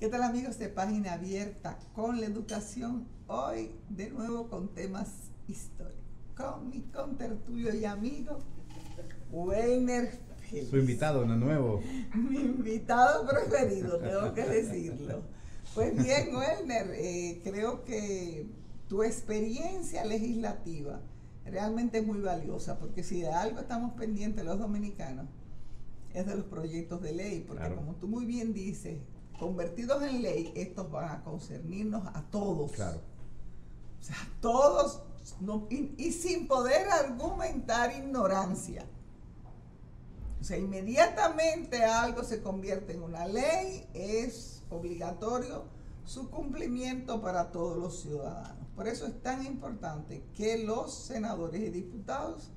¿Qué tal, amigos de Página Abierta con la Educación? Hoy de nuevo con temas históricos, con mi contertulio y amigo Weiner Félix. Su invitado, no nuevo. Mi invitado preferido, tengo que decirlo. Pues bien, Weiner, creo que tu experiencia legislativa realmente es muy valiosa, porque si de algo estamos pendientes los dominicanos, es de los proyectos de ley, porque claro, como tú muy bien dices, convertidos en ley, estos van a concernirnos a todos. Claro. O sea, todos, y sin poder argumentar ignorancia. O sea, inmediatamente algo se convierte en una ley, es obligatorio su cumplimiento para todos los ciudadanos. Por eso es tan importante que los senadores y diputados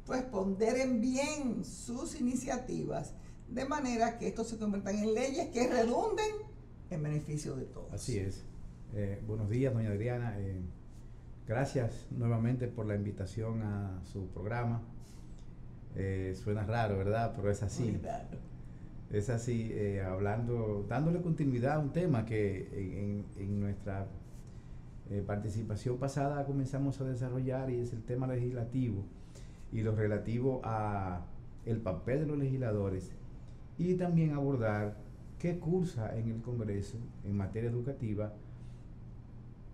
pues ponderen bien sus iniciativas de manera que esto se conviertan en leyes que redunden en beneficio de todos. Así es. Buenos días, doña Adriana. Gracias nuevamente por la invitación a su programa. Suena raro, ¿verdad? Pero es así. Muy raro. Es así, dándole continuidad a un tema que en nuestra participación pasada comenzamos a desarrollar, y es el tema legislativo y lo relativo a el papel de los legisladores, y también abordar qué cursa en el Congreso en materia educativa,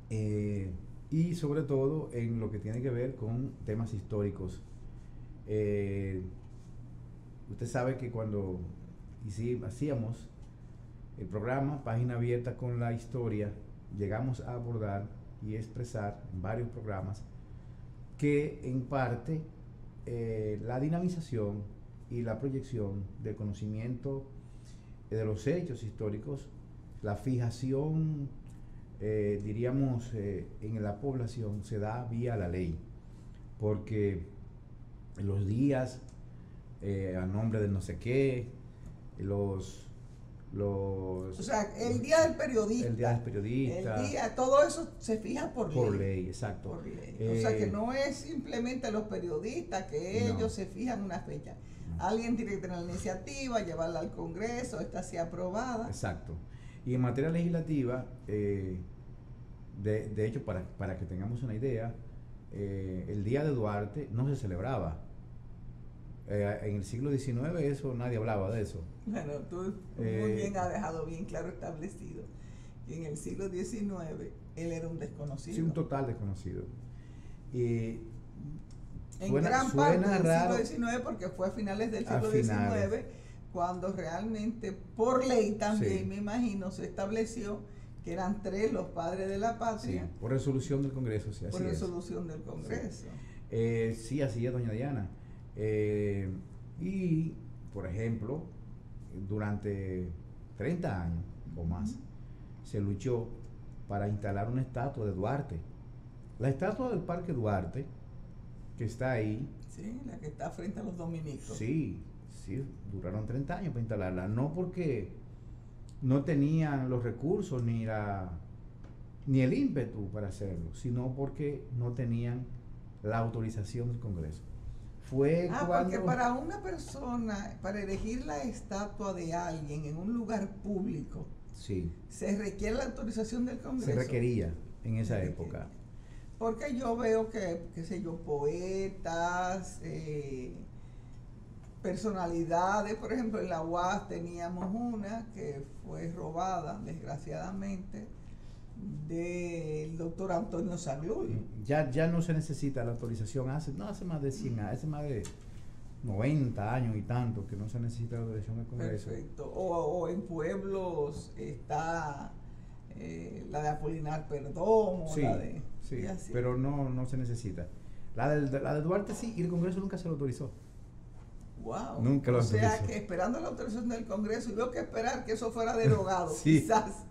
y sobre todo en lo que tiene que ver con temas históricos. Usted sabe que cuando hacíamos el programa Página Abierta con la Historia, llegamos a abordar y expresar en varios programas que en parte la dinamización y la proyección del conocimiento de los hechos históricos, la fijación, diríamos, en la población se da vía la ley, porque los días a nombre de no sé qué, o sea, el día del periodista. El día del periodista. El día, todo eso se fija por ley. Por ley, exacto. Por ley. O sea, que no es simplemente los periodistas que ellos se fijan una fecha. No. Alguien tiene que tener la iniciativa, llevarla al Congreso, esta sea aprobada. Exacto. Y en materia legislativa, de hecho, para que tengamos una idea, el Día de Duarte no se celebraba. En el siglo XIX eso nadie hablaba de eso. Bueno, tú muy bien has dejado bien claro establecido que en el siglo XIX él era un desconocido. Sí, un total desconocido. En gran parte del siglo XIX, porque fue a finales del siglo XIX cuando realmente por ley también, me imagino, se estableció que eran 3 los padres de la patria. Sí, por resolución del Congreso, sí, así por resolución del Congreso. Sí, así es, doña Diana. Y, por ejemplo, durante 30 años o más, se luchó para instalar una estatua de Duarte. La estatua del Parque Duarte, que está ahí. Sí, la que está frente a los dominicos. Sí, duraron 30 años para instalarla. No porque no tenían los recursos ni el ímpetu para hacerlo, sino porque no tenían la autorización del Congreso. Porque para una persona, para elegir la estatua de alguien en un lugar público, se requiere la autorización del Congreso. Se requería en esa época. Porque yo veo que, qué sé yo, poetas, personalidades, por ejemplo, en la UAS teníamos una que fue robada, desgraciadamente, del doctor Antonio Saglul. Ya no se necesita la autorización, hace más de 100 años, hace más de 90 años y tanto que no se necesita la autorización del Congreso. Perfecto. O en pueblos está la de Apolinar Perdomo, sí, la de... Sí, pero no se necesita. La de Duarte sí, y el Congreso nunca se lo autorizó. Wow. Nunca lo autorizó. O sea que esperando la autorización del Congreso, hubo que esperar que eso fuera derogado, quizás,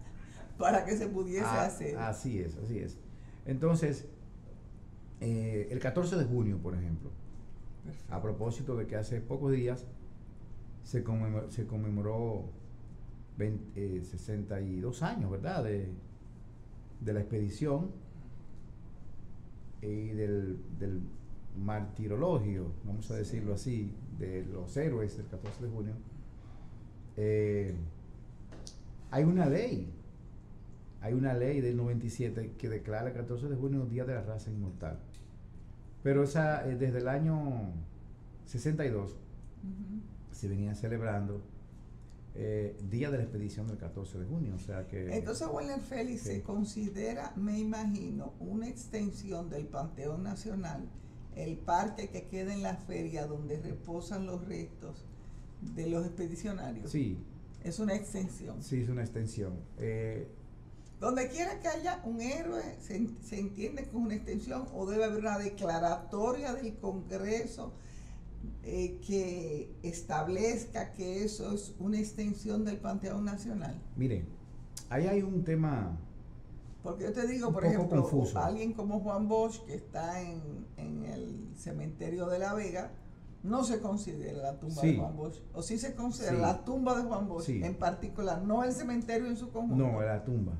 para que se pudiese hacer. Así es. Entonces, el 14 de junio, por ejemplo, perfecto, a propósito de que hace pocos días se conmemoró 62 años, ¿verdad?, de la expedición y del martirologio, vamos a decirlo así, de los héroes del 14 de junio. Hay una ley del 97 que declara el 14 de junio Día de la Raza Inmortal. Pero esa, desde el año 62 se venía celebrando Día de la Expedición del 14 de junio. O sea que... Entonces, Warner Félix se considera, me imagino, una extensión del Panteón Nacional, el parque que queda en la feria donde reposan los restos de los expedicionarios. Sí. Es una extensión. Sí, es una extensión. Donde quiera que haya un héroe, se entiende que es una extensión, o debe haber una declaratoria del Congreso que establezca que eso es una extensión del Panteón Nacional. Mire, ahí hay un tema. Porque yo te digo, por ejemplo, alguien como Juan Bosch, que está en el cementerio de La Vega, no se considera la tumba de Juan Bosch. O sí se considera la tumba de Juan Bosch en particular, no el cementerio en su conjunto. No, la tumba.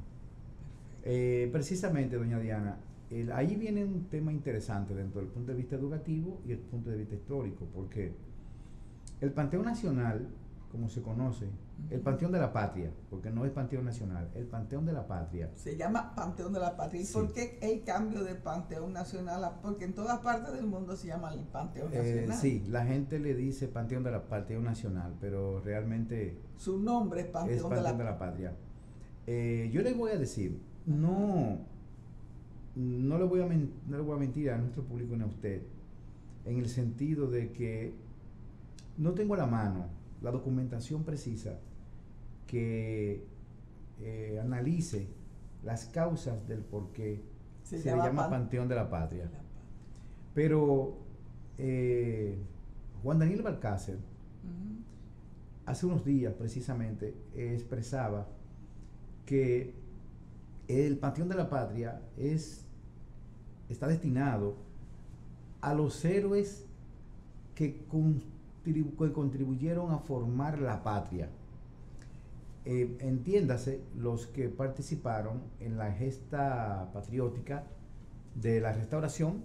Precisamente, doña Diana, ahí viene un tema interesante dentro del punto de vista educativo y el punto de vista histórico, porque el Panteón Nacional, como se conoce, el Panteón de la Patria, porque no es Panteón Nacional, el Panteón de la Patria. Se llama Panteón de la Patria. ¿Y por qué el cambio de Panteón Nacional? Porque en todas partes del mundo se llama el Panteón Nacional. Sí, la gente le dice Panteón de la Panteón Nacional, pero realmente su nombre es Panteón de la Patria. Yo les voy a decir, no le voy a mentir a nuestro público ni a usted, en el sentido de que no tengo a la mano la documentación precisa que analice las causas del por qué se le llama Panteón de la Patria. Pero Juan Daniel Balcácer hace unos días precisamente expresaba que el Panteón de la Patria está destinado a los héroes que contribuyeron a formar la patria. Entiéndase, los que participaron en la gesta patriótica de la Restauración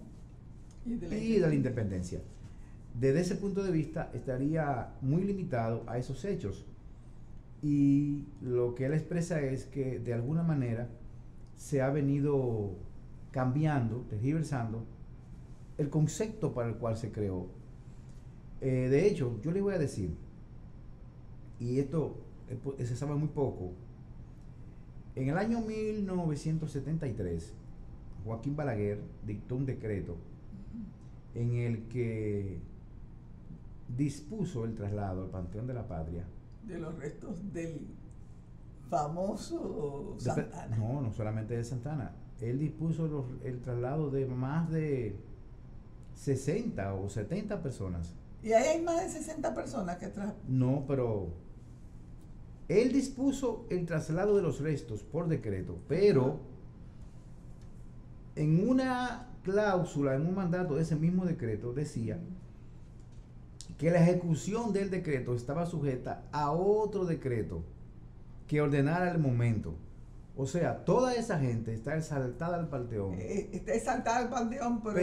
y de la Independencia. Desde ese punto de vista estaría muy limitado a esos hechos, y lo que él expresa es que de alguna manera se ha venido cambiando, tergiversando el concepto para el cual se creó. De hecho, yo le voy a decir, y esto se sabe muy poco, en el año 1973, Joaquín Balaguer dictó un decreto en el que dispuso el traslado al Panteón de la Patria de los restos del famoso Santana. No solamente de Santana. Él dispuso el traslado de más de 60 o 70 personas. ¿Y ahí hay más de 60 personas que No, pero él dispuso el traslado de los restos por decreto, pero en una cláusula, en un mandato de ese mismo decreto, decía que la ejecución del decreto estaba sujeta a otro decreto que ordenara el momento. O sea, toda esa gente está exaltada al panteón. Está exaltada al panteón, pero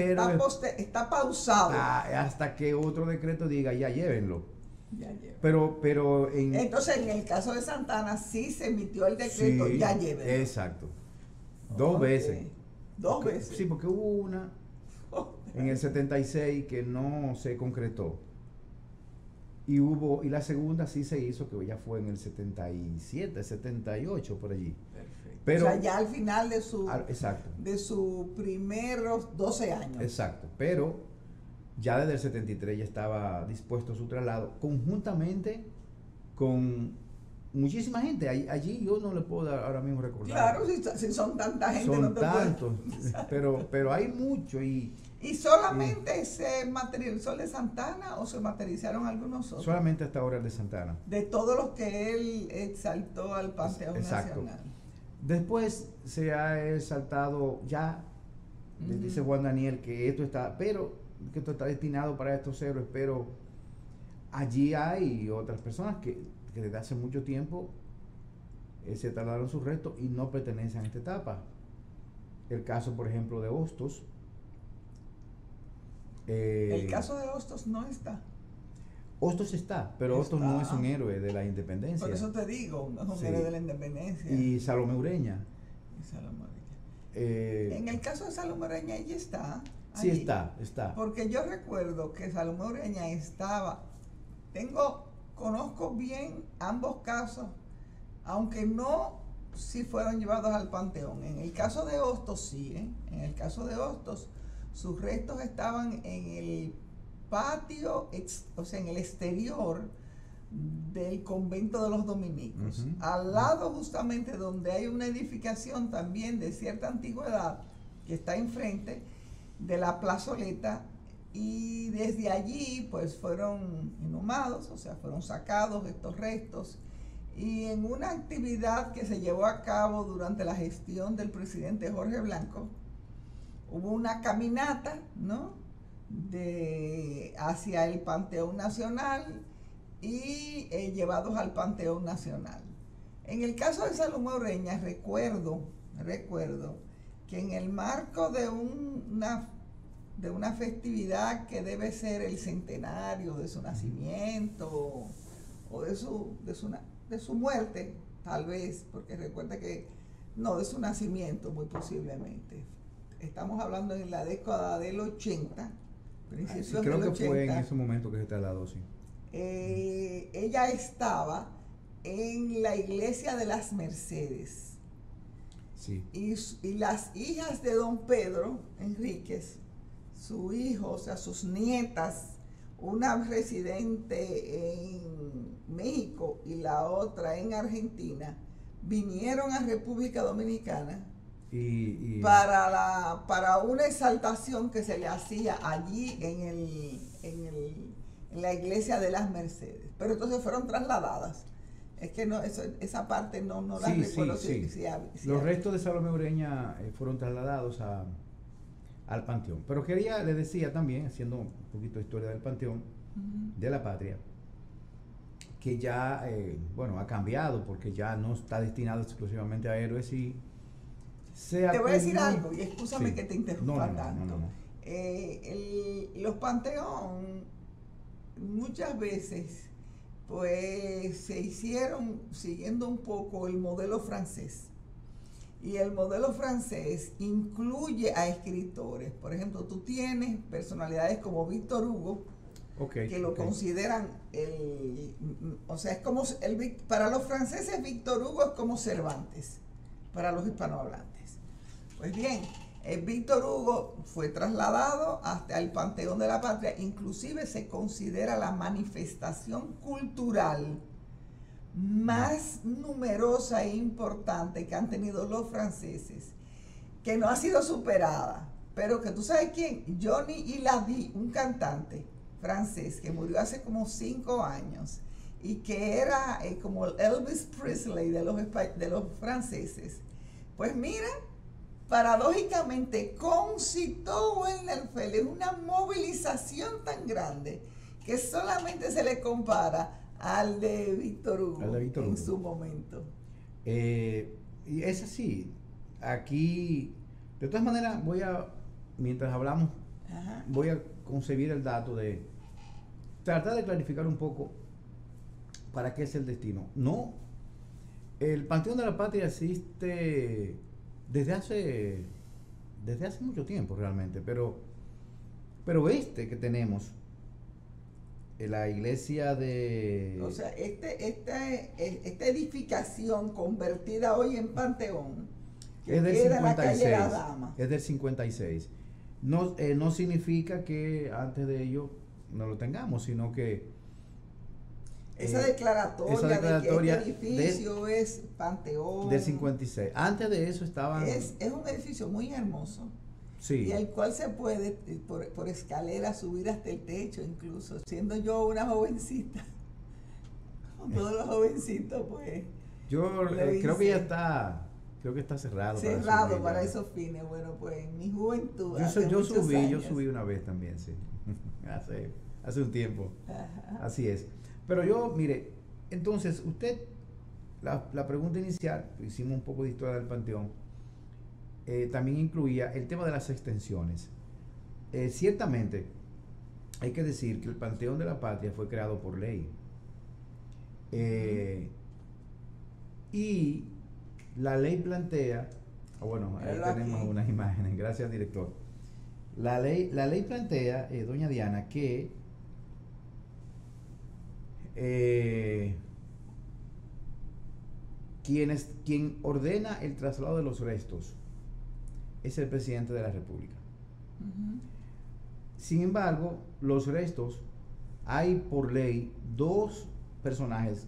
está pausado. Hasta que otro decreto diga, ya llévenlo. Ya llévenlo. Pero entonces, en el caso de Santana, sí se emitió el decreto, sí, ya llévenlo. Exacto. Dos veces. Dos veces. Sí, porque hubo una en el 76 que no se concretó. Y la segunda sí se hizo, que ya fue en el 77, 78, por allí. Perfecto. Pero, o sea, ya al final de exacto, de sus primeros 12 años. Exacto, pero ya desde el 73 ya estaba dispuesto su traslado, conjuntamente con muchísima gente. Allí yo no le puedo dar ahora mismo recordar. Claro, si son tanta gente. Son tantos, pero hay mucho. ¿Y solamente se materializó el de Santana o se materializaron algunos otros? Solamente hasta ahora el de Santana. De todos los que él exaltó al Panteón Nacional. Después se ha exaltado ya, dice Juan Daniel, que esto está destinado para estos héroes, pero allí hay otras personas que desde hace mucho tiempo se trasladaron sus restos y no pertenecen a esta etapa. El caso, por ejemplo, de Hostos. El caso de Hostos no está. Hostos está, pero Hostos no es un héroe de la independencia. Por eso te digo, no es un Sí. héroe de la independencia. Y Salomé Ureña. Y Salomé Ureña. En el caso de Salomé Ureña, ella está. Sí, allí, está. Porque yo recuerdo que Salomé Ureña estaba. Conozco bien ambos casos, aunque no si fueron llevados al panteón. En el caso de Hostos, sí, ¿eh? En el caso de Hostos, sus restos estaban en el patio, o sea, en el exterior del convento de los dominicos, al lado justamente donde hay una edificación también de cierta antigüedad que está enfrente de la plazoleta, y desde allí pues fueron inhumados, o sea, fueron sacados estos restos, y en una actividad que se llevó a cabo durante la gestión del presidente Jorge Blanco, hubo una caminata, ¿no?, hacia el Panteón Nacional y llevados al Panteón Nacional. En el caso de Salomé Ureña, recuerdo que en el marco de una festividad que debe ser el centenario de su nacimiento o de su muerte, tal vez, porque recuerda que no, de su nacimiento muy posiblemente. Estamos hablando en la década del 80, principios sí, creo del que 80. fue en ese momento que se trasladó, sí. Ella estaba en la iglesia de las Mercedes. Sí. Y las hijas de don Pedro Enríquez, su hijo, o sea, sus nietas, una residente en México y la otra en Argentina, vinieron a República Dominicana para una exaltación que se le hacía allí en la iglesia de las Mercedes. Pero entonces fueron trasladadas. Es que no, esa parte no la recuerdo. Sí. Los restos de Salomé Ureña fueron trasladados al Panteón. Pero le decía también, haciendo un poquito de historia del Panteón, de la Patria, que ya, ha cambiado, porque ya no está destinado exclusivamente a héroes y te voy a decir algo, y excúsame que te interrumpa tanto. No. Los Panteón muchas veces pues se hicieron siguiendo un poco el modelo francés. Y el modelo francés incluye a escritores. Por ejemplo, tú tienes personalidades como Víctor Hugo, que lo consideran o sea, es como para los franceses Víctor Hugo es como Cervantes para los hispanohablantes. Pues bien, Víctor Hugo fue trasladado hasta el Panteón de la Patria. Inclusive se considera la manifestación cultural más numerosa e importante que han tenido los franceses, que no ha sido superada, pero que tú sabes quién, Johnny Iladi, un cantante francés que murió hace como 5 años y que era como el Elvis Presley de los franceses. Pues mira, paradójicamente concitó en el Félix una movilización tan grande que solamente se le compara al de Víctor Hugo en su momento. Y es así. Aquí, de todas maneras, mientras hablamos, voy a concebir el dato de tratar de clarificar un poco para qué es el destino. No, el Panteón de la Patria existe desde hace mucho tiempo realmente, pero que tenemos la iglesia de... O sea, esta edificación convertida hoy en Panteón, que es del queda 56, en la calle La Dama. es del 56. No significa que antes de ello no lo tengamos, sino que esa declaratoria de que este edificio es Panteón del 56. Antes de eso estaban... Es un edificio muy hermoso. Sí. Y al cual se puede por escalera subir hasta el techo, incluso siendo yo una jovencita. Con todos los jovencitos, pues. Yo creo que ya está, creo que está cerrado. Cerrado para esos fines. Bueno, pues en mi juventud. Yo subí una vez también, sí. hace un tiempo. Ajá. Así es. Pero yo, mire, entonces usted, la pregunta inicial, hicimos un poco de historia del Panteón. También incluía el tema de las extensiones. Ciertamente, hay que decir que el Panteón de la Patria fue creado por ley. Y la ley plantea, bueno, ahí tenemos unas imágenes, gracias director. La ley plantea, doña Diana, que quien ordena el traslado de los restos es el presidente de la República. Sin embargo, los restos, hay por ley 2 personajes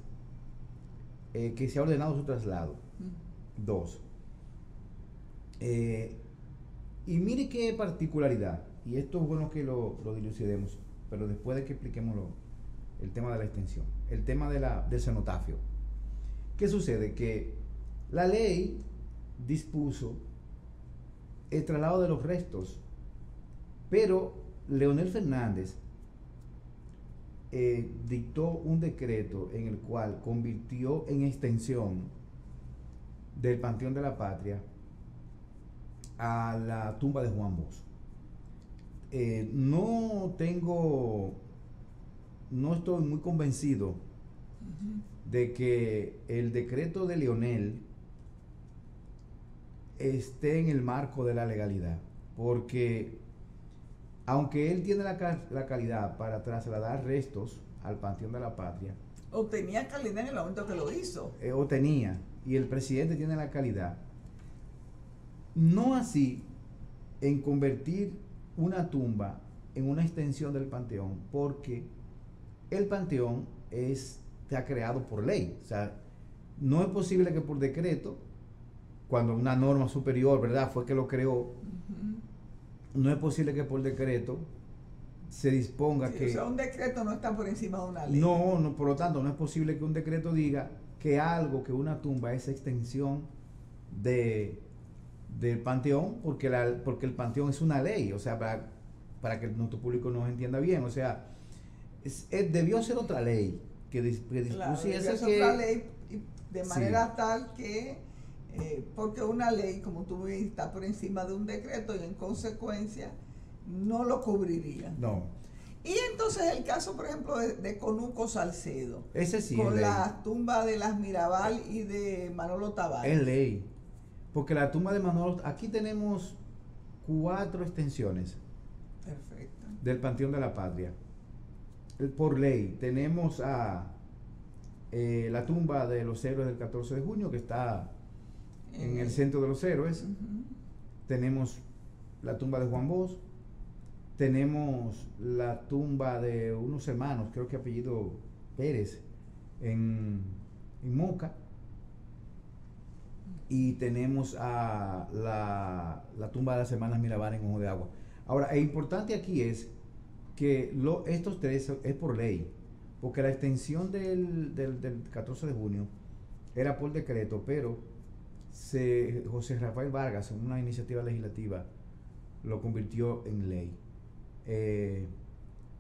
que se ha ordenado su traslado. 2. Y mire qué particularidad, y esto es bueno que lo dilucidemos, pero después de que expliquemos el tema de la extensión, el tema del cenotafio. ¿Qué sucede? Que la ley dispuso el traslado de los restos, pero Leonel Fernández dictó un decreto en el cual convirtió en extensión del Panteón de la Patria a la tumba de Juan Bosch. No estoy muy convencido de que el decreto de Leonel esté en el marco de la legalidad, porque aunque él tiene la calidad para trasladar restos al Panteón de la Patria, o tenía calidad en el momento que lo hizo, y el presidente tiene la calidad, no así en convertir una tumba en una extensión del Panteón, porque el Panteón está creado por ley. O sea, no es posible que por decreto, cuando una norma superior, ¿verdad?, fue que lo creó, no es posible que por decreto se disponga que... O sea, un decreto no está por encima de una ley. No, por lo tanto, no es posible que un decreto diga que una tumba es extensión del Panteón, porque el Panteón es una ley. O sea, para que nuestro público nos entienda bien, o sea, debió ser otra ley que dispusiese otra ley de manera tal que porque una ley, como tú ves, está por encima de un decreto y en consecuencia no lo cubriría. No. Y entonces el caso, por ejemplo, de Conuco Salcedo, ese sí con la tumba de las Mirabal y de Manolo Tavares. Es ley, porque la tumba de Manolo, aquí tenemos 4 extensiones. Perfecto. Del Panteón de la Patria. Por ley tenemos a la tumba de los héroes del 14 de junio, que está en el centro de los héroes. Tenemos la tumba de Juan Bosch, tenemos la tumba de unos hermanos, creo que apellido Pérez, en Moca, y tenemos a la tumba de las hermanas Mirabal en Ojo de Agua. Ahora, es importante aquí es que estos 3 es por ley, porque la extensión del 14 de junio era por decreto, pero José Rafael Vargas, en una iniciativa legislativa, lo convirtió en ley.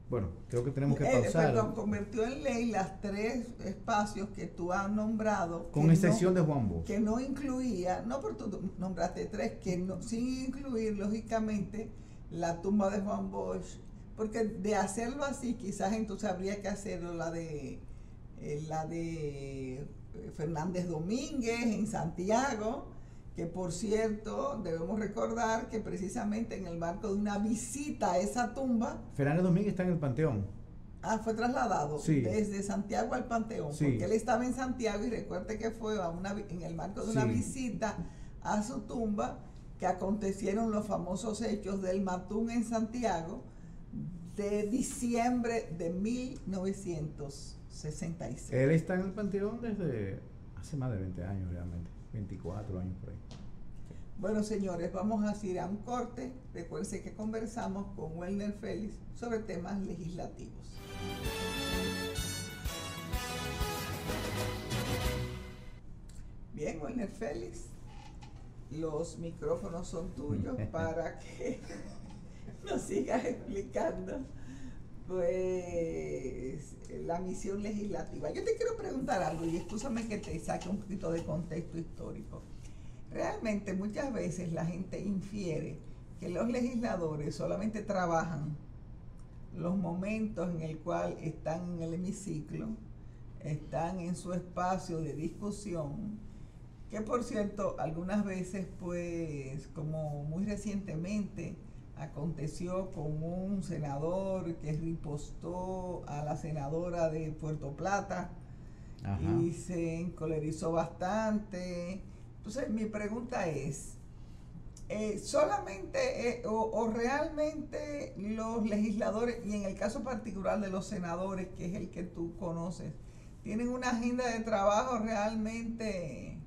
Bueno, creo que tenemos que pausar. Convirtió en ley las 3 espacios que tú has nombrado. Con excepción de Juan Bosch. Que no incluía, no, pero tú nombraste 3, que no, sin incluir, lógicamente, la tumba de Juan Bosch, porque de hacerlo así, quizás entonces habría que hacerlo la de Fernández Domínguez en Santiago, que por cierto debemos recordar que precisamente en el marco de una visita a esa tumba, Fernández Domínguez está en el Panteón. Fue trasladado desde Santiago al Panteón, porque él estaba en Santiago y recuerde que fue en el marco de una visita a su tumba que acontecieron los famosos hechos del Matún en Santiago de diciembre de 1966. Él está en el Panteón desde hace más de 20 años realmente, 24 años por ahí. Bueno, señores, vamos a ir a un corte. Recuerden que conversamos con Welner Félix sobre temas legislativos. Bien, Welner Félix, los micrófonos son tuyos para que nos sigas explicando pues la misión legislativa. Yo te quiero preguntar algo, y escúchame que te saque un poquito de contexto histórico. Realmente muchas veces la gente infiere que los legisladores solamente trabajan los momentos en el cual están en el hemiciclo, están en su espacio de discusión, que por cierto, algunas veces, pues, como muy recientemente aconteció con un senador que ripostó a la senadora de Puerto Plata. Ajá. Y se encolerizó bastante. Entonces, mi pregunta es, solamente o realmente los legisladores, y en el caso particular de los senadores, que es el que tú conoces, tienen una agenda de trabajo realmente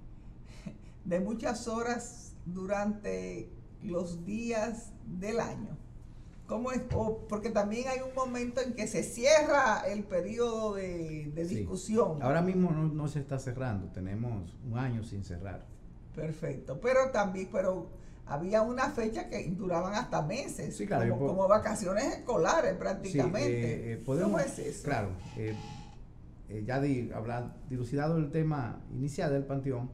de muchas horas durante los días del año? ¿Cómo es? Porque también hay un momento en que se cierra el periodo de discusión. Ahora mismo no se está cerrando, tenemos un año sin cerrar. Perfecto, pero había una fecha que duraban hasta meses, sí, claro, como vacaciones escolares prácticamente. Sí, podemos, ¿cómo es eso? Claro, ya dilucidado el tema inicial del Panteón,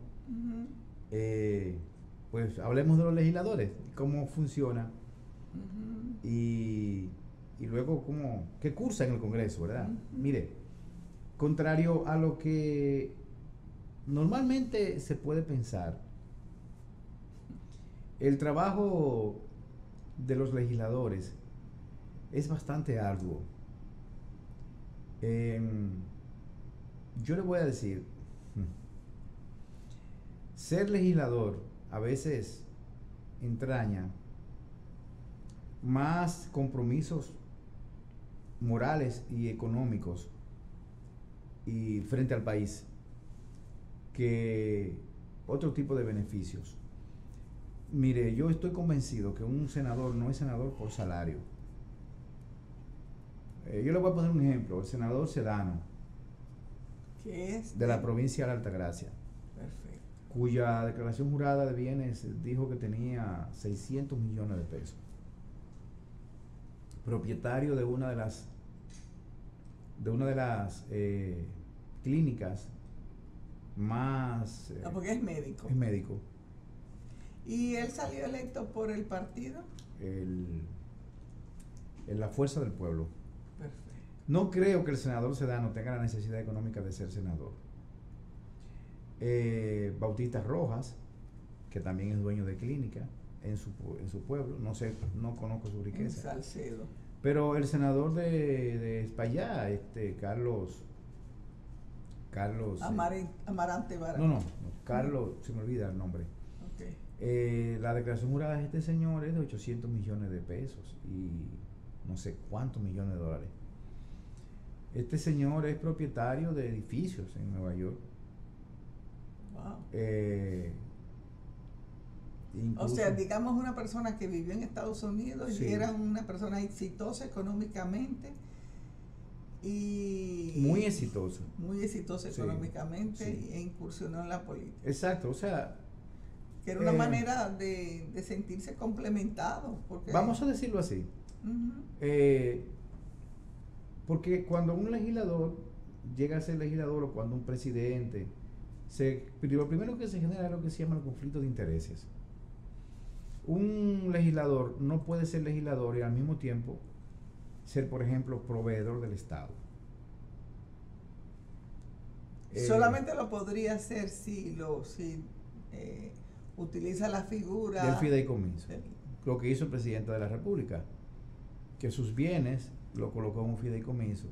pues hablemos de los legisladores, cómo funciona y luego qué cursa en el Congreso, ¿verdad? Mire, contrario a lo que normalmente se puede pensar, el trabajo de los legisladores es bastante arduo. Yo le voy a decir, ser legislador a veces entraña más compromisos morales y económicos y frente al país que otro tipo de beneficios. Mire, yo estoy convencido que un senador no es senador por salario. Yo le voy a poner un ejemplo, el senador Sedano, ¿qué es? De la provincia de la Altagracia. Perfecto. Cuya declaración jurada de bienes dijo que tenía 600 millones de pesos. Propietario de una de las clínicas más... porque es médico. Es médico. ¿Y él salió electo por el partido? En la Fuerza del Pueblo. Perfecto. No creo que el senador Sedano tenga la necesidad económica de ser senador. Bautista Rojas, que también es dueño de clínica en su pueblo, no conozco su riqueza. En Salcedo. Pero el senador de Espaillá, Carlos Amarante Vara. No, Carlos, se me olvida el nombre. Okay. La declaración jurada de este señor es de 800 millones de pesos y no sé cuántos millones de dólares. Este señor es propietario de edificios en Nueva York. Wow. Incluso, o sea, digamos una persona que vivió en Estados Unidos sí, y era una persona exitosa económicamente y muy exitoso económicamente, sí. E incursionó en la política. Exacto, o sea, que era una manera de sentirse complementado. Vamos a decirlo así. Porque cuando un legislador llega a ser legislador o cuando un presidente, lo primero que se genera es lo que se llama el conflicto de intereses. Un legislador no puede ser legislador y al mismo tiempo ser, por ejemplo, proveedor del Estado. Solamente lo podría hacer si utiliza la figura del fideicomiso. Lo que hizo el presidente de la República, que sus bienes lo colocó en un fideicomiso.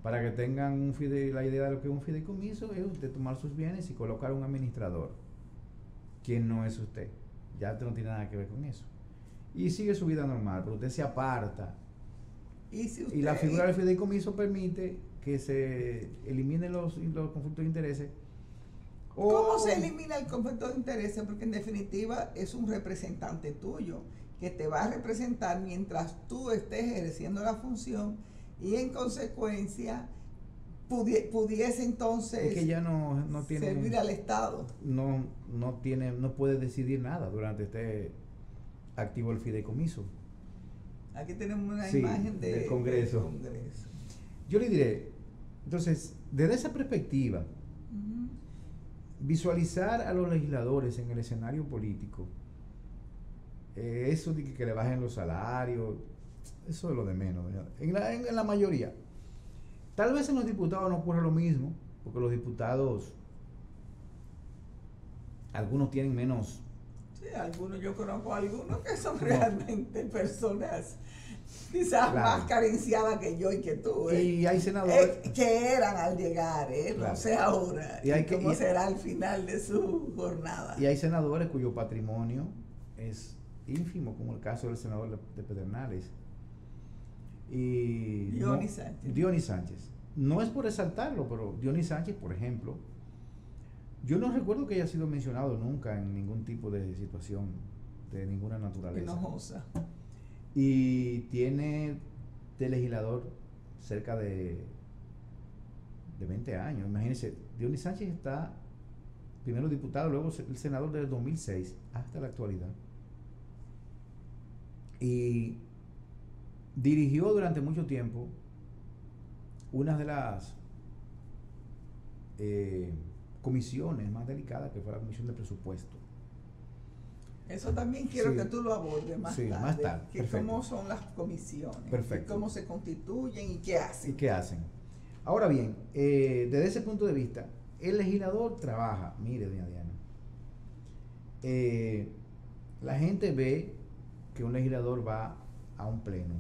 Para que tengan la idea de lo que es un fideicomiso, es usted tomar sus bienes y colocar un administrador, quien no es usted. Ya usted no tiene nada que ver con eso. Y sigue su vida normal, pero usted se aparta. Y la figura del fideicomiso permite que se eliminen los conflictos de intereses. ¿Cómo se elimina el conflicto de intereses? Porque en definitiva es un representante tuyo que te va a representar mientras tú estés ejerciendo la función y en consecuencia pudiese entonces es que ya no tiene, servir al Estado. No puede decidir nada durante este activo el fideicomiso. Aquí tenemos una imagen del Congreso. Yo le diré, entonces, desde esa perspectiva, visualizar a los legisladores en el escenario político, eso de que le bajen los salarios, eso es lo de menos. En la mayoría. Tal vez en los diputados no ocurre lo mismo, porque los diputados, algunos tienen menos. Sí, algunos, yo conozco algunos que son realmente personas quizás más carenciadas que yo y que tú. Y hay senadores que eran al llegar, claro. No sé ahora, y cómo será al final de su jornada. Y hay senadores cuyo patrimonio es ínfimo, como el caso del senador de Pedernales. Y Dionis Sánchez. No es por exaltarlo, pero Dionis Sánchez, por ejemplo, yo no recuerdo que haya sido mencionado nunca en ningún tipo de situación de ninguna naturaleza. Enojosa. Y tiene de legislador cerca de 20 años. Imagínense, Dionis Sánchez está primero diputado, luego el senador desde el 2006 hasta la actualidad. Y dirigió durante mucho tiempo una de las comisiones más delicadas, que fue la comisión de presupuesto. Eso también quiero que tú lo abordes más tarde. Que cómo son las comisiones, cómo se constituyen y qué hacen. Ahora bien, desde ese punto de vista, el legislador trabaja. Mire, doña Diana, la gente ve que un legislador va a un pleno.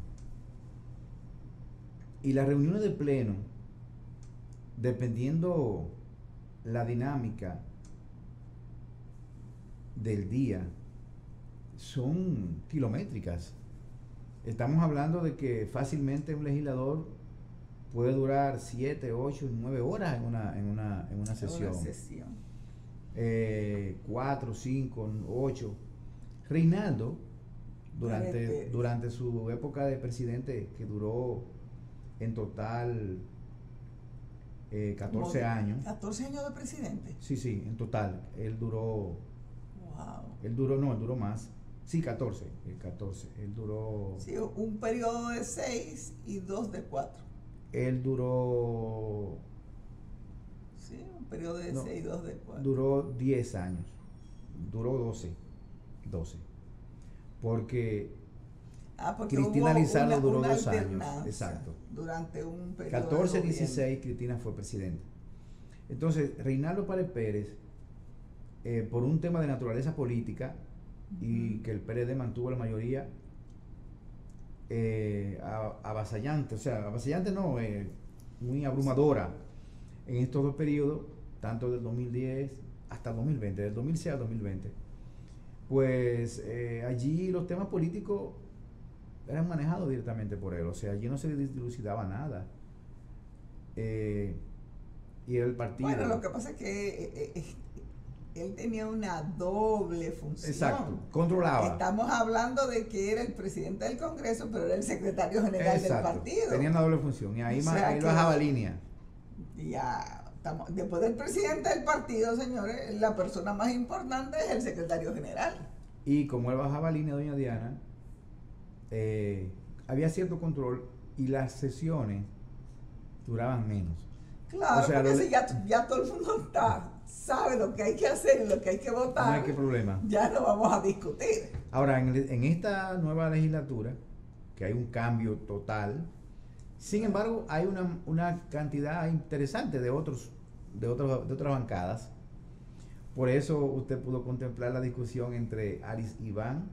Y las reuniones de pleno, dependiendo la dinámica del día, son kilométricas. Estamos hablando de que fácilmente un legislador puede durar 7, 8, 9 horas en una sesión. 4, 5, 8. Reinaldo, durante su época de presidente, que duró en total 14 años. ¿14 años de presidente? Sí, en total. Él duró. Wow. Él duró más. Sí, 14. Él duró. Sí, un periodo de 6 y 2 de 4. Él duró. Sí, un periodo de 6 y 2 de 4. Duró 10 años. Duró 12. Porque Cristina Lizardo duró 2 años. Exacto. Durante un periodo. 14, 16, Cristina fue presidenta. Entonces, Reinaldo Páez Pérez, por un tema de naturaleza política, y que el PLD mantuvo la mayoría, avasallante, muy abrumadora en estos dos periodos, tanto del 2010 hasta el 2020, del 2006 al 2020. Pues allí los temas políticos eran manejados directamente por él, o sea, allí no se dilucidaba nada. Y el partido. Bueno, lo que pasa es que él tenía una doble función. Exacto, controlaba. Estamos hablando de que era el presidente del Congreso, pero era el secretario general del partido. Tenía una doble función y ahí él bajaba línea. Ya, después del presidente del partido, señores, la persona más importante es el secretario general. Y como él bajaba línea, doña Diana, había cierto control y las sesiones duraban menos. Claro, porque si ya todo el mundo sabe lo que hay que hacer y lo que hay que votar, no hay que problema. Ya no vamos a discutir. Ahora, en esta nueva legislatura, que hay un cambio total, sin embargo, hay una cantidad interesante de otras bancadas. Por eso usted pudo contemplar la discusión entre Aris Iván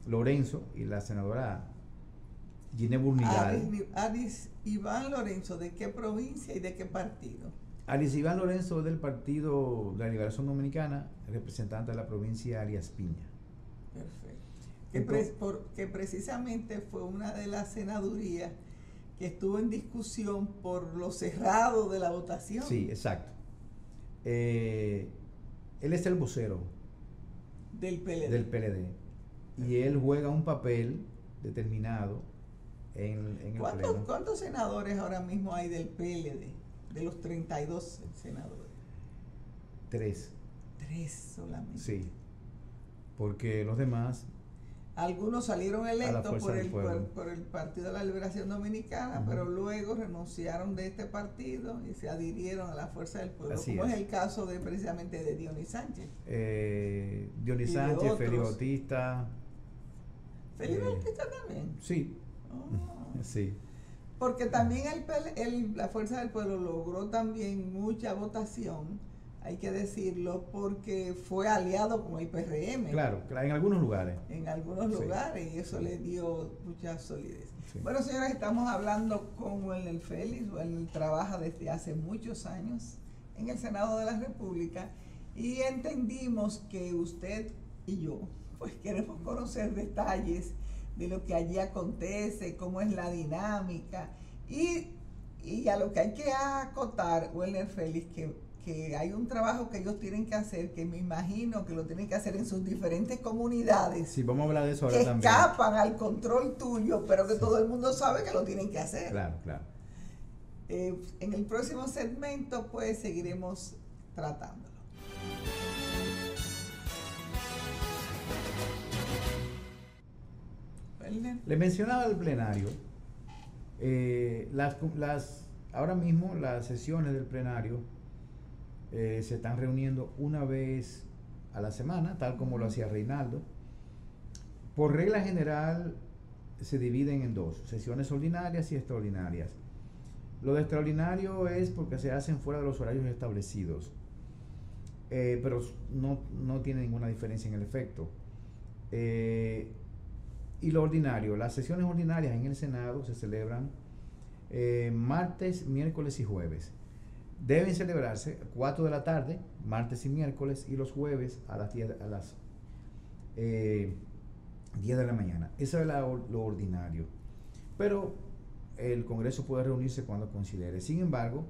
Lorenzo y la senadora Ginés Burnigal. Aris Iván Lorenzo, ¿de qué provincia y de qué partido? Aris Iván Lorenzo es del Partido de la Liberación Dominicana, representante de la provincia de Arias Piña. Perfecto. Que precisamente fue una de las senadurías que estuvo en discusión por lo cerrado de la votación. Sí, exacto. Él es el vocero del PLD. Y él juega un papel determinado en el pleno. ¿Cuántos senadores ahora mismo hay del PLD? De los 32 senadores. 3. 3 solamente. Sí. Porque los demás. Algunos salieron electos por el Partido de la Liberación Dominicana, pero luego renunciaron de este partido y se adhirieron a la Fuerza del Pueblo, como es el caso precisamente de Dionis Sánchez. Dionis Sánchez, Félix Bautista. ¿Félix Bautista también? Sí. Oh. Sí. Porque también la Fuerza del Pueblo logró también mucha votación, hay que decirlo, porque fue aliado con el PRM. Claro, en algunos lugares. En algunos Sí. lugares, y eso le dio mucha solidez. Sí. Bueno, señores, estamos hablando con Welner Félix. Welner trabaja desde hace muchos años en el Senado de la República y entendimos que usted y yo pues queremos conocer detalles de lo que allí acontece, cómo es la dinámica y a lo que hay que acotar, Welner Félix, que hay un trabajo que ellos tienen que hacer, que me imagino que lo tienen que hacer en sus diferentes comunidades. Sí, vamos a hablar de eso ahora que también. escapan al control tuyo, pero que Sí. todo el mundo sabe que lo tienen que hacer. Claro, claro. En el próximo segmento, pues, seguiremos tratándolo. Welner. Le mencionaba el plenario. Ahora mismo las sesiones del plenario se están reuniendo una vez a la semana, tal como lo hacía Reinaldo. Por regla general se dividen en dos, sesiones ordinarias y extraordinarias. Lo de extraordinario es porque se hacen fuera de los horarios establecidos, pero no tiene ninguna diferencia en el efecto. Y lo ordinario, las sesiones ordinarias en el Senado se celebran martes, miércoles y jueves. Deben celebrarse 4 de la tarde, martes y miércoles, y los jueves a las 10 de la mañana. Eso es lo ordinario. Pero el Congreso puede reunirse cuando considere. Sin embargo,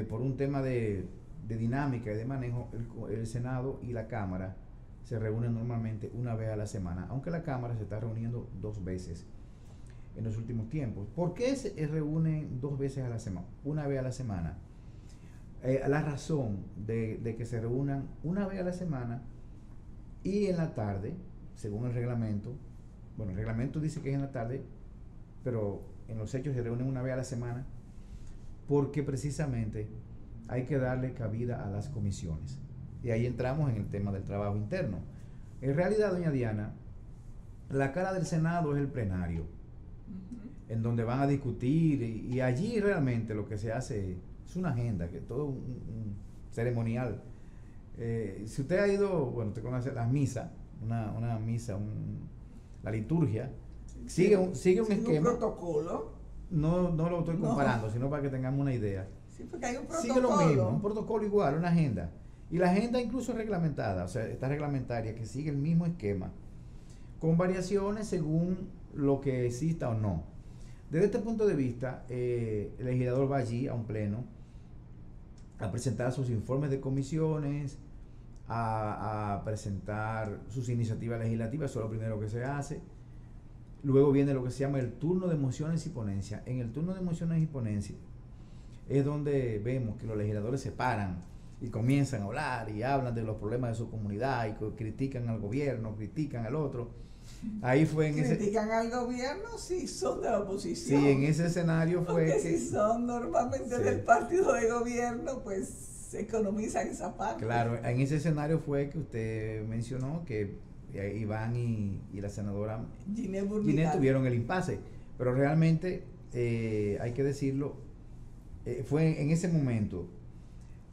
por un tema de dinámica y de manejo, el Senado y la Cámara se reúnen normalmente una vez a la semana, aunque la Cámara se está reuniendo 2 veces en los últimos tiempos. ¿Por qué se reúnen 2 veces a la semana? Una vez a la semana. La razón de que se reúnan una vez a la semana y en la tarde, según el reglamento, bueno, el reglamento dice que es en la tarde, pero en los hechos se reúnen una vez a la semana, porque precisamente hay que darle cabida a las comisiones. Y ahí entramos en el tema del trabajo interno. En realidad, doña Diana, la cara del Senado es el plenario, en donde van a discutir, y allí realmente lo que se hace es una agenda, que todo un ceremonial. Si usted ha ido, bueno, usted conoce las misas, una misa, la liturgia, sigue un esquema. Un protocolo. No lo estoy comparando, sino para que tengamos una idea. Sí, porque hay un protocolo. Sigue lo mismo, un protocolo igual, una agenda. Y la agenda incluso es reglamentada, o sea, está reglamentaria, que sigue el mismo esquema, con variaciones según lo que exista o no. Desde este punto de vista, el legislador va allí a un pleno a presentar sus informes de comisiones, a presentar sus iniciativas legislativas. Eso es lo primero que se hace. Luego viene lo que se llama el turno de mociones y ponencias. En el turno de mociones y ponencias es donde vemos que los legisladores se paran y comienzan a hablar y hablan de los problemas de su comunidad y critican al gobierno, critican al otro. Ahí fue en critican al gobierno si son de la oposición. Sí, en ese escenario fue porque si son normalmente del partido de gobierno, pues se economizan esa parte. Claro, en ese escenario fue que usted mencionó que Iván y la senadora Ginette tuvieron el impasse, pero realmente hay que decirlo, fue en ese momento.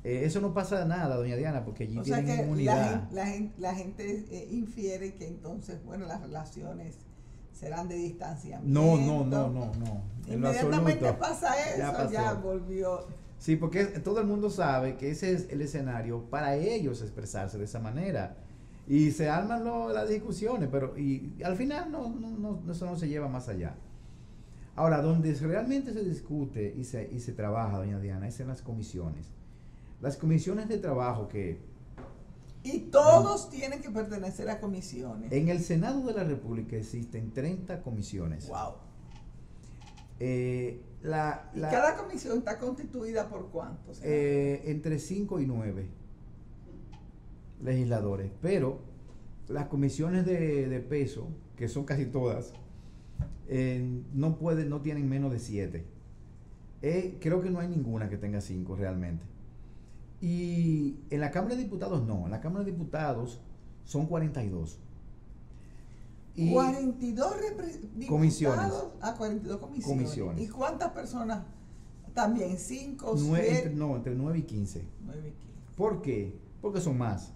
Eso no pasa nada, doña Diana, porque allí tienen inmunidad. La gente infiere que entonces, bueno, las relaciones serán de distanciamiento. No. Inmediatamente pasa eso, ya volvió. Sí, porque todo el mundo sabe que ese es el escenario para ellos expresarse de esa manera. Y se arman las discusiones, pero al final eso no se lleva más allá. Ahora, donde realmente se discute y se trabaja, doña Diana, es en las comisiones. Las comisiones de trabajo Y todos tienen que pertenecer a comisiones. En el Senado de la República existen 30 comisiones. ¡Wow! ¿Y cada comisión está constituida por cuántos? Entre 5 y 9 legisladores. Pero las comisiones de peso, que son casi todas, no tienen menos de 7. Creo que no hay ninguna que tenga 5 realmente. Y en la Cámara de Diputados no, en la Cámara de Diputados son 42. Y 42 comisiones. diputados a 42 comisiones. ¿Y cuántas personas? También 5, 7. Entre 9 y 15. 9 y 15. ¿Por qué? Porque son más.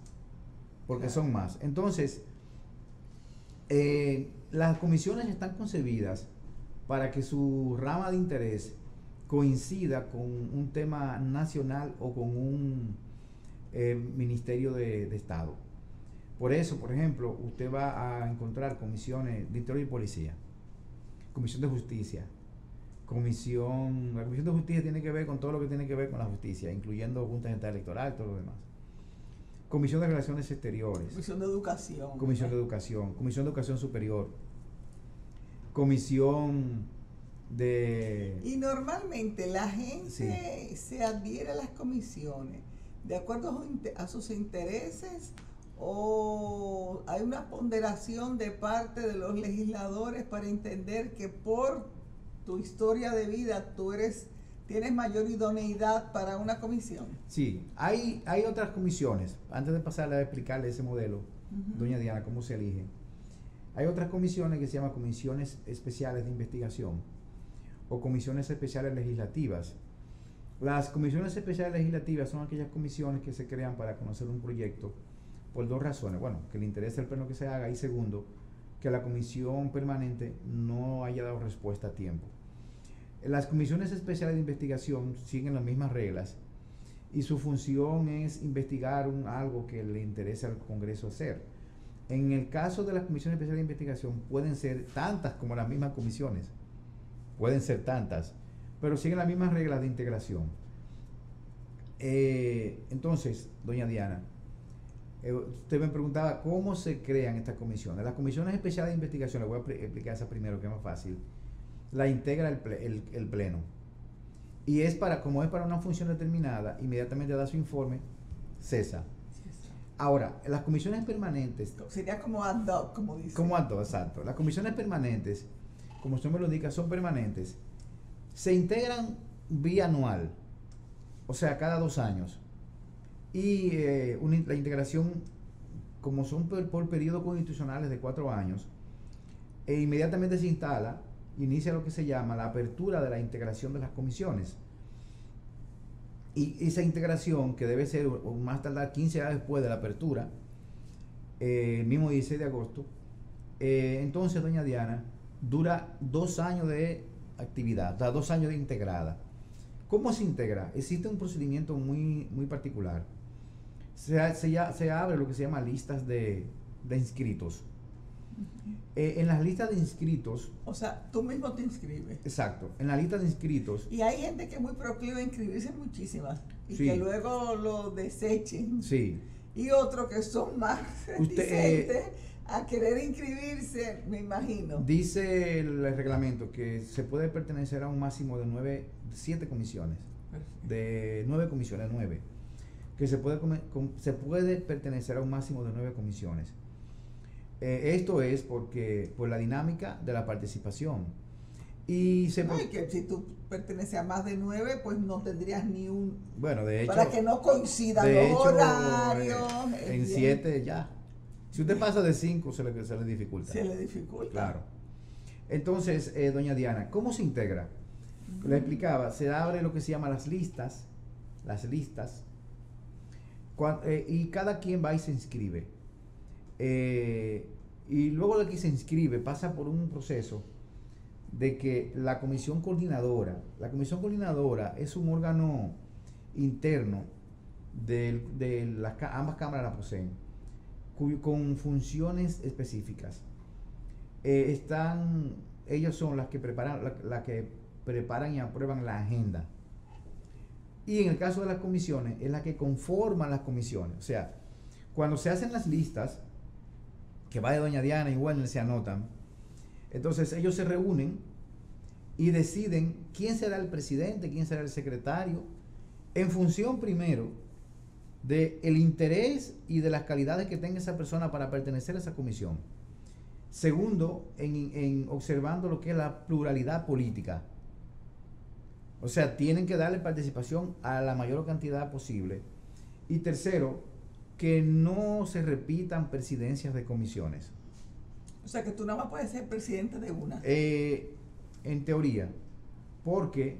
Son más. Entonces, las comisiones están concebidas para que su rama de interés coincida con un tema nacional o con un ministerio de Estado. Por eso, por ejemplo, usted va a encontrar comisiones de Interior y Policía, Comisión de Justicia, la Comisión de Justicia tiene que ver con todo lo que tiene que ver con la justicia, incluyendo Junta Central Electoral y todo lo demás. Comisión de Relaciones Exteriores. Comisión de Educación. Comisión de Educación. Comisión de Educación Superior. Comisión de... Y normalmente la gente se adhiere a las comisiones de acuerdo a sus intereses, o hay una ponderación de parte de los legisladores para entender que por tu historia de vida tienes mayor idoneidad para una comisión. Sí, hay otras comisiones. Antes de pasar a explicarle ese modelo, doña Diana, cómo se elige. Hay otras comisiones que se llaman comisiones especiales de investigación o comisiones especiales legislativas. Las comisiones especiales legislativas son aquellas comisiones que se crean para conocer un proyecto por dos razones. Bueno, que le interese el pleno que se haga, y segundo, que la comisión permanente no haya dado respuesta a tiempo. Las comisiones especiales de investigación siguen las mismas reglas y su función es investigar algo que le interesa al Congreso hacer. En el caso de las comisiones especiales de investigación pueden ser tantas como las mismas comisiones, pueden ser tantas, pero siguen las mismas reglas de integración. Entonces, doña Diana, usted me preguntaba cómo se crean estas comisiones. Las comisiones especiales de investigación, le voy a explicar esa primero, que es más fácil. La integra el pleno. Y como es para una función determinada, inmediatamente da su informe, cesa. Ahora, las comisiones permanentes... Sería como ad hoc, como dice. Como ad hoc, exacto. Las comisiones permanentes, como usted me lo indica, son permanentes. Se integran bianual, o sea, cada 2 años. Y la integración, como son por periodos constitucionales de 4 años, inmediatamente se inicia lo que se llama la apertura de la integración de las comisiones. Y esa integración, que debe ser más tardar 15 días después de la apertura, el mismo 16 de agosto, entonces, doña Diana, dura 2 años de actividad, 2 años de integrada. ¿Cómo se integra? Existe un procedimiento muy, muy particular. Se abre lo que se llama listas de inscritos. En las listas de inscritos... O sea, tú mismo te inscribes. Exacto, en la lista de inscritos... Y hay gente que es muy proclive a inscribirse muchísimas y sí, que luego lo desechen. Sí. Y otros que son más reticentes a querer inscribirse, me imagino. Dice el reglamento que se puede pertenecer a un máximo de 7 comisiones. Perfecto. De 9 comisiones, 9. Que se puede pertenecer a un máximo de 9 comisiones. Esto es por la dinámica de la participación. Y que si tú perteneces a más de 9, pues no tendrías ni un... Bueno, de hecho... Para que no coincidan los horarios. En 7 ya. Si usted pasa de 5, se le dificulta. Se le dificulta. Claro. Entonces, doña Diana, ¿cómo se integra? Le explicaba, se abre lo que se llama las listas, y cada quien va y se inscribe. Y luego de que se inscribe, pasa por un proceso de que la comisión coordinadora es un órgano interno de ambas cámaras la poseen, con funciones específicas. Ellos son las que preparan y aprueban la agenda. Y en el caso de las comisiones, es la que conforman las comisiones. O sea, cuando se hacen las listas, que va de doña Diana y Werner se anotan, entonces ellos se reúnen y deciden quién será el presidente, quién será el secretario, en función primero del interés y de las calidades que tenga esa persona para pertenecer a esa comisión. Segundo, en observando lo que es la pluralidad política. O sea, tienen que darle participación a la mayor cantidad posible. Y tercero, que no se repitan presidencias de comisiones. O sea que tú nada más puedes ser presidente de una. En teoría, porque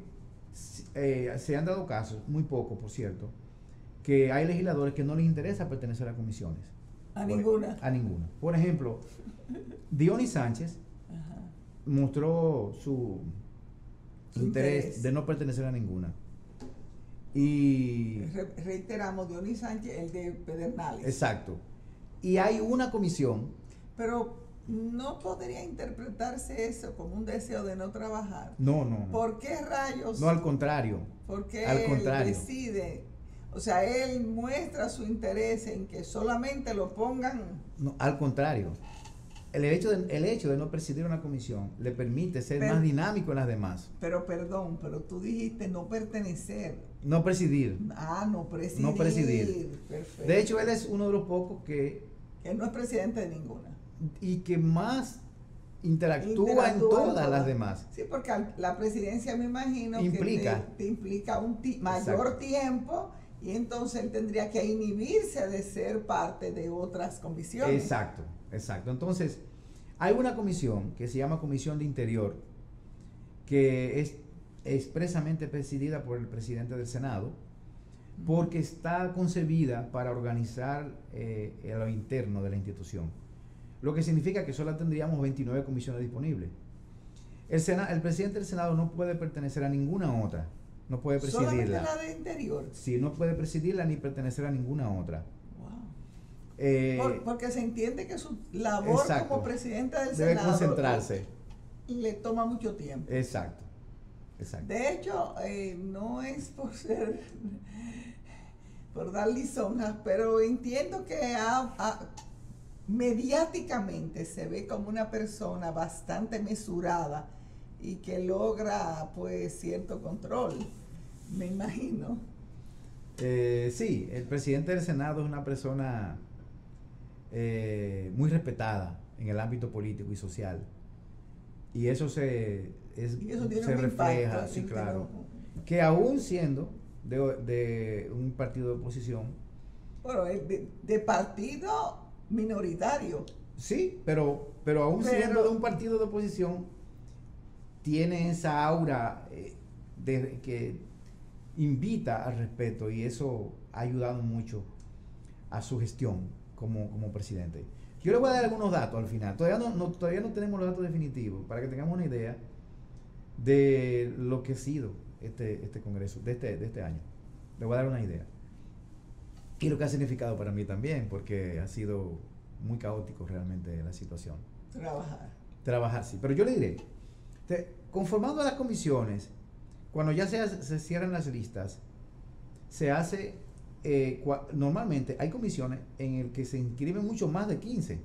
se han dado casos, muy pocos por cierto, que hay legisladores que no les interesa pertenecer a comisiones. A ninguna. A ninguna. Por ejemplo, Dionis Sánchez Ajá. mostró su interés de no pertenecer a ninguna. Y Reiteramos, Dionis Sánchez, el de Pedernales. exacto. Y hay una comisión. Pero no podría interpretarse eso como un deseo de no trabajar. No, no. ¿Por qué rayos? No, al contrario. Porque al él contrario. decide, o sea, él muestra su interés en que solamente lo pongan. No, al contrario. El hecho de no presidir una comisión le permite ser más dinámico en las demás. Pero perdón, pero tú dijiste no pertenecer. No presidir. No presidir. No presidir. Perfecto. De hecho, él es uno de los pocos que no es presidente de ninguna. Y que más interactúa en todas las demás. Sí, porque la presidencia me imagino implica. que te implica un mayor tiempo, y entonces él tendría que inhibirse de ser parte de otras comisiones. Exacto. Entonces, hay una comisión que se llama Comisión de Interior, que es expresamente presidida por el presidente del Senado, porque está concebida para organizar lo interno de la institución. Lo que significa que solo tendríamos 29 comisiones disponibles. El presidente del Senado no puede pertenecer a ninguna otra. No puede presidirla. ¿Solamente la de Interior? Sí, no puede presidirla ni pertenecer a ninguna otra. Porque se entiende que su labor como presidente del debe Senado concentrarse. Le toma mucho tiempo. Exacto. De hecho, no es por dar lisonjas, pero entiendo que mediáticamente se ve como una persona bastante mesurada y que logra pues cierto control, me imagino. Sí, el presidente del Senado es una persona muy respetada en el ámbito político y social, y eso se refleja, sí, claro, que aún siendo de un partido de oposición, bueno, de partido minoritario, sí, pero aún siendo de un partido de oposición, tiene esa aura que invita al respeto, y eso ha ayudado mucho a su gestión como presidente. Yo le voy a dar algunos datos al final. Todavía no tenemos los datos definitivos para que tengamos una idea de lo que ha sido este congreso de este año. Le voy a dar una idea. Y lo que ha significado para mí también, porque ha sido muy caótico realmente la situación. Trabajar, sí. Pero yo le diré, conformando las comisiones, cuando ya se cierran las listas, se hace, normalmente hay comisiones en el que se inscriben mucho más de 15.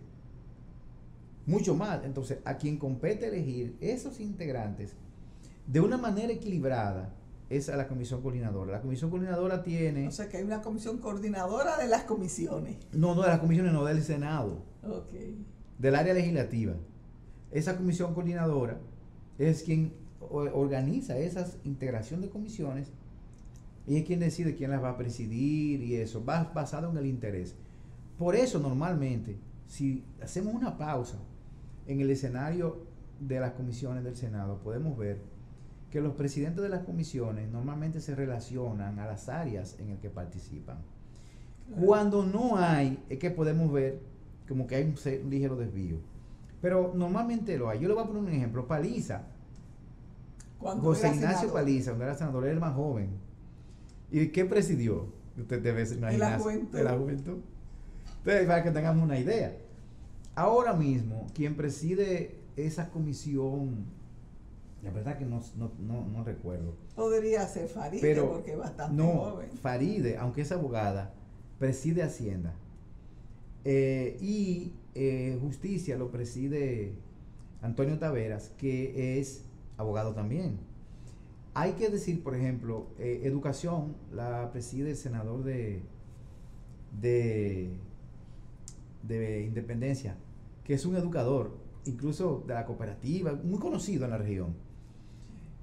Mucho más. Entonces, a quien compete elegir esos integrantes de una manera equilibrada es a la comisión coordinadora. La comisión coordinadora tiene... O sea que hay una comisión coordinadora de las comisiones. No, de las comisiones, no, del Senado. Okay. Del área legislativa. Esa comisión coordinadora es quien organiza esa integración de comisiones, y es quien decide quién las va a presidir, y eso va basado en el interés. Por eso normalmente, si hacemos una pausa en el escenario de las comisiones del Senado, podemos ver que los presidentes de las comisiones normalmente se relacionan a las áreas en las que participan. Cuando no hay, es que podemos ver como que hay un ligero desvío. Pero normalmente lo hay. Yo le voy a poner un ejemplo. Paliza. José Ignacio Paliza, cuando era senador, era el más joven. ¿Y qué presidió? Usted debe imaginar. De la juventud. Entonces, para que tengamos una idea. Ahora mismo, quien preside esa comisión, la verdad que no recuerdo. Podría ser Faride, porque es bastante joven. Faride, aunque es abogada, preside Hacienda. Y Justicia lo preside Antonio Taveras, que es abogado también. Hay que decir, por ejemplo, Educación la preside el senador de Independencia, que es un educador, incluso de la cooperativa, muy conocido en la región.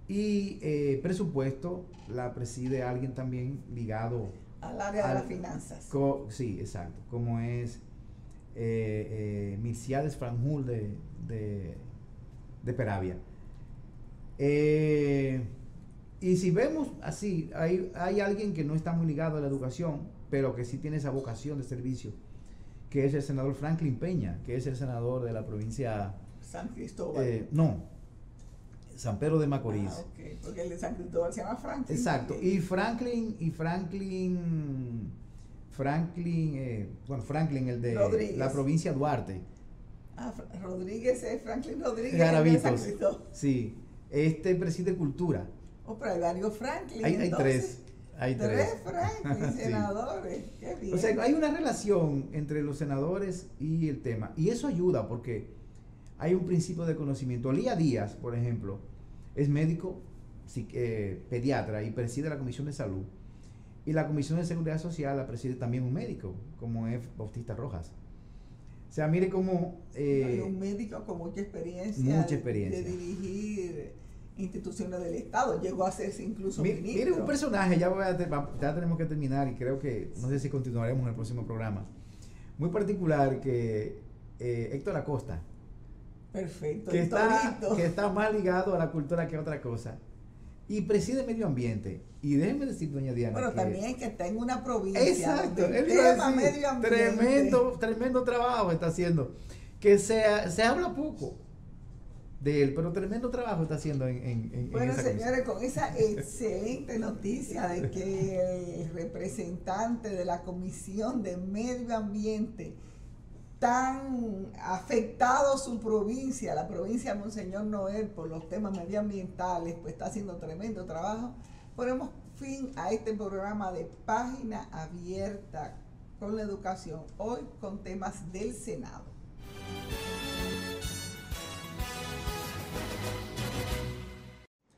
Y Presupuesto la preside alguien también ligado al área de las finanzas. Sí, exacto, como es Milciades Franjul de Peravia. Y si vemos así, hay alguien que no está muy ligado a la educación, pero que sí tiene esa vocación de servicio, que es el senador Franklin Peña, que es el senador de la provincia San Cristóbal. no, San Pedro de Macorís. Ah, ok, porque el de San Cristóbal se llama Franklin. Exacto. Y Franklin, bueno, Franklin, el de Rodríguez. la provincia Duarte. Ah, Rodríguez es Franklin Rodríguez. Garavitos. El de San Cristóbal. Sí. Este preside cultura. Oh, pero hay varios Franklin. Hay entonces. tres. Hay Tres tres. Franklin, Sí. senadores. Qué bien. O sea, hay una relación entre los senadores y el tema. Y eso ayuda porque hay un principio de conocimiento. Lía Díaz, por ejemplo, es médico pediatra y preside la Comisión de Salud. Y la Comisión de Seguridad Social la preside también un médico, como es Bautista Rojas. O sea, mire cómo... Hay un médico con mucha experiencia. Mucha experiencia. De dirigir instituciones del Estado. Llegó a ser incluso ministro. Mire un personaje, ya tenemos que terminar y creo que, no sé si continuaremos en el próximo programa, muy particular que Héctor Acosta. Perfecto. Que está más ligado a la cultura que a otra cosa. Y preside medio ambiente. Y déjeme decir, doña Diana. Bueno, también que está en una provincia. Exacto. Donde el Él iba a tema decir, medio ambiente. tremendo trabajo está haciendo. Que se habla poco de él, pero tremendo trabajo está haciendo en Bueno, esa señores, con esa excelente noticia de que el representante de la Comisión de Medio Ambiente, tan afectado su provincia, la provincia de Monseñor Noel, por los temas medioambientales, pues está haciendo tremendo trabajo. Ponemos fin a este programa de Página Abierta con la educación, hoy con temas del Senado.